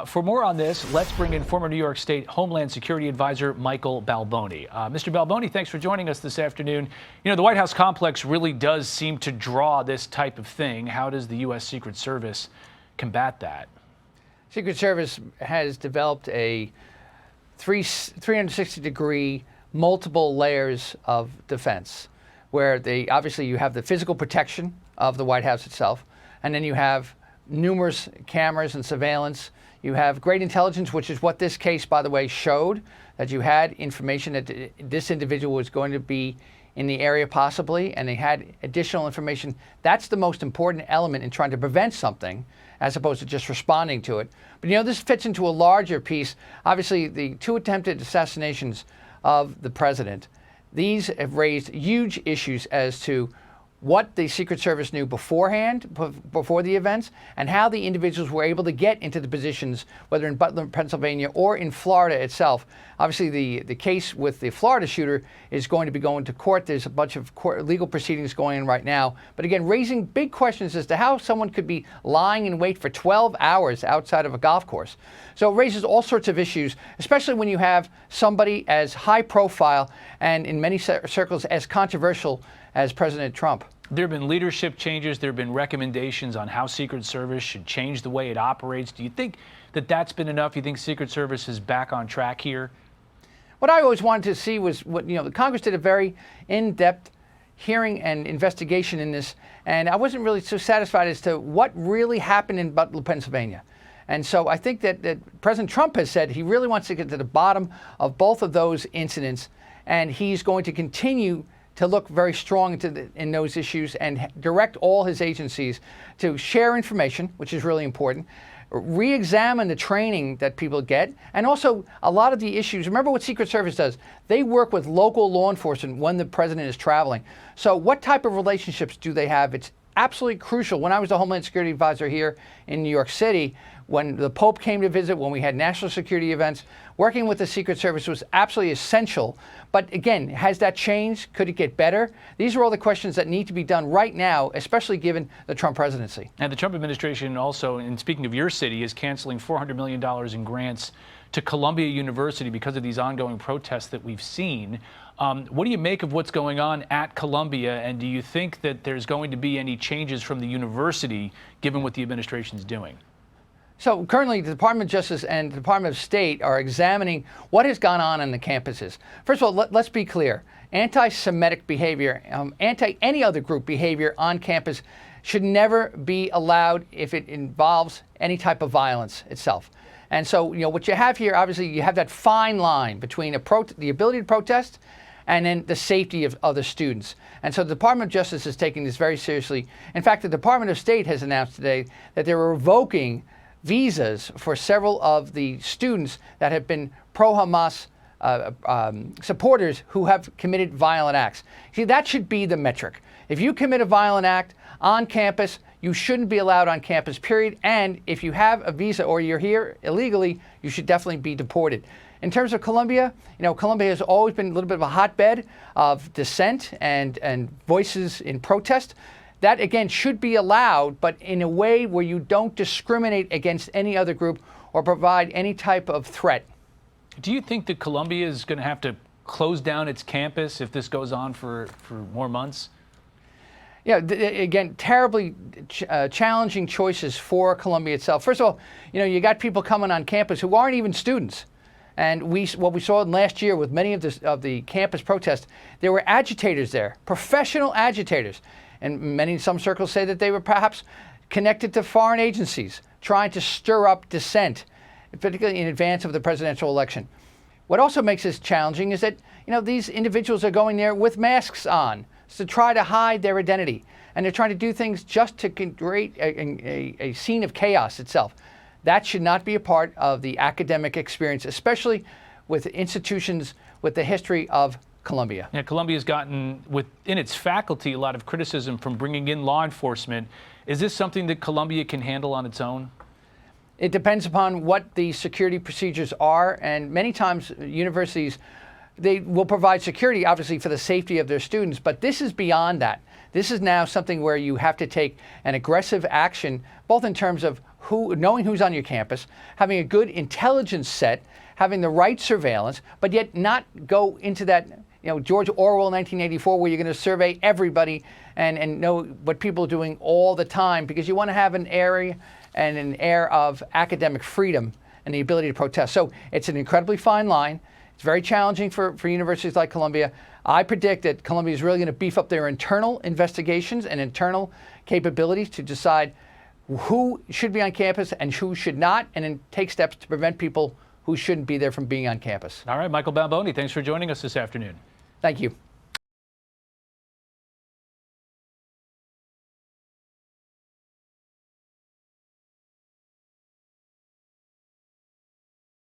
For more on this, let's bring in former New York State Homeland Security Advisor Michael Balboni. Mr. Balboni, thanks for joining us this afternoon. You know, the White House complex really does seem to draw this type of thing. How does the U.S. Secret Service combat that? Secret Service has developed a 360-degree, multiple layers of defense, where obviously you have the physical protection of the White House itself, and then you have numerous cameras and surveillance. You have great intelligence, which is what this case, by the way, showed, that you had information that this individual was going to be in the area possibly, and they had additional information. That's the most important element in trying to prevent something, as opposed to just responding to it. But, you know, this fits into a larger piece. Obviously, the two attempted assassinations of the president, these have raised huge issues as to what the Secret Service knew beforehand, before the events, and how the individuals were able to get into the positions, whether in Butler, Pennsylvania, or in Florida itself. Obviously, the case with the Florida shooter is going to be going to court. There's a bunch of legal proceedings going on right now. But again, raising big questions as to how someone could be lying in wait for 12 hours outside of a golf course. So it raises all sorts of issues, especially when you have somebody as high profile and in many circles as controversial as President Trump. There have been leadership changes. There have been recommendations on how Secret Service should change the way it operates. Do you think that that's been enough? You think Secret Service is back on track here? What I always wanted to see was the Congress did a very in-depth hearing and investigation in this, and I wasn't really so satisfied as to what really happened in Butler, Pennsylvania. And so I think that President Trump has said he really wants to get to the bottom of both of those incidents, and he's going to continue to look very strong in those issues and direct all his agencies to share information, which is really important, re-examine the training that people get, and also a lot of the issues. Remember what Secret Service does. They work with local law enforcement when the president is traveling. So what type of relationships do they have? It's absolutely crucial. When I was the Homeland Security Advisor here in New York City, when the Pope came to visit, when we had national security events, working with the Secret Service was absolutely essential. But again, has that changed? Could it get better? These are all the questions that need to be done right now, especially given the Trump presidency. And the Trump administration also, and speaking of your city, is canceling $400 million in grants to Columbia University because of these ongoing protests that we've seen. What do you make of what's going on at Columbia, and do you think that there's going to be any changes from the university given what the administration is doing? So currently, the Department of Justice and the Department of State are examining what has gone on the campuses. First of all, let's be clear. Anti-Semitic behavior, any other group behavior on campus should never be allowed if it involves any type of violence itself. And so, what you have here, obviously, you have that fine line between the ability to protest and then the safety of other students. And so the Department of Justice is taking this very seriously. In fact, the Department of State has announced today that they're revoking visas for several of the students that have been pro-Hamas supporters who have committed violent acts. See, that should be the metric. If you commit a violent act on campus, you shouldn't be allowed on campus, period. And if you have a visa or you're here illegally, you should definitely be deported. In terms of Columbia, Columbia has always been a little bit of a hotbed of dissent and voices in protest. That, again, should be allowed, but in a way where you don't discriminate against any other group or provide any type of threat. Do you think that Columbia is going to have to close down its campus if this goes on for more months? Yeah, again, terribly challenging choices for Columbia itself. First of all, you got people coming on campus who aren't even students. And what we saw last year with many of the campus protests, there were agitators there, professional agitators. And some circles say that they were perhaps connected to foreign agencies, trying to stir up dissent, particularly in advance of the presidential election. What also makes this challenging is that these individuals are going there with masks on to try to hide their identity, and they're trying to do things just to create a scene of chaos itself. That should not be a part of the academic experience, especially with institutions with the history of Columbia. Yeah, Columbia's gotten within its faculty a lot of criticism from bringing in law enforcement. Is this something that Columbia can handle on its own? It depends upon what the security procedures are, and many times universities they will provide security, obviously, for the safety of their students. But this is beyond that. This is now something where you have to take an aggressive action, both in terms of knowing who's on your campus, having a good intelligence set, having the right surveillance, but yet not go into that, George Orwell 1984, where you're going to survey everybody and know what people are doing all the time, because you want to have an area and an air of academic freedom and the ability to protest. So it's an incredibly fine line. It's very challenging for universities like Columbia. I predict that Columbia is really going to beef up their internal investigations and internal capabilities to decide who should be on campus and who should not, and then take steps to prevent people who shouldn't be there from being on campus. All right, Michael Balboni, thanks for joining us this afternoon. Thank you.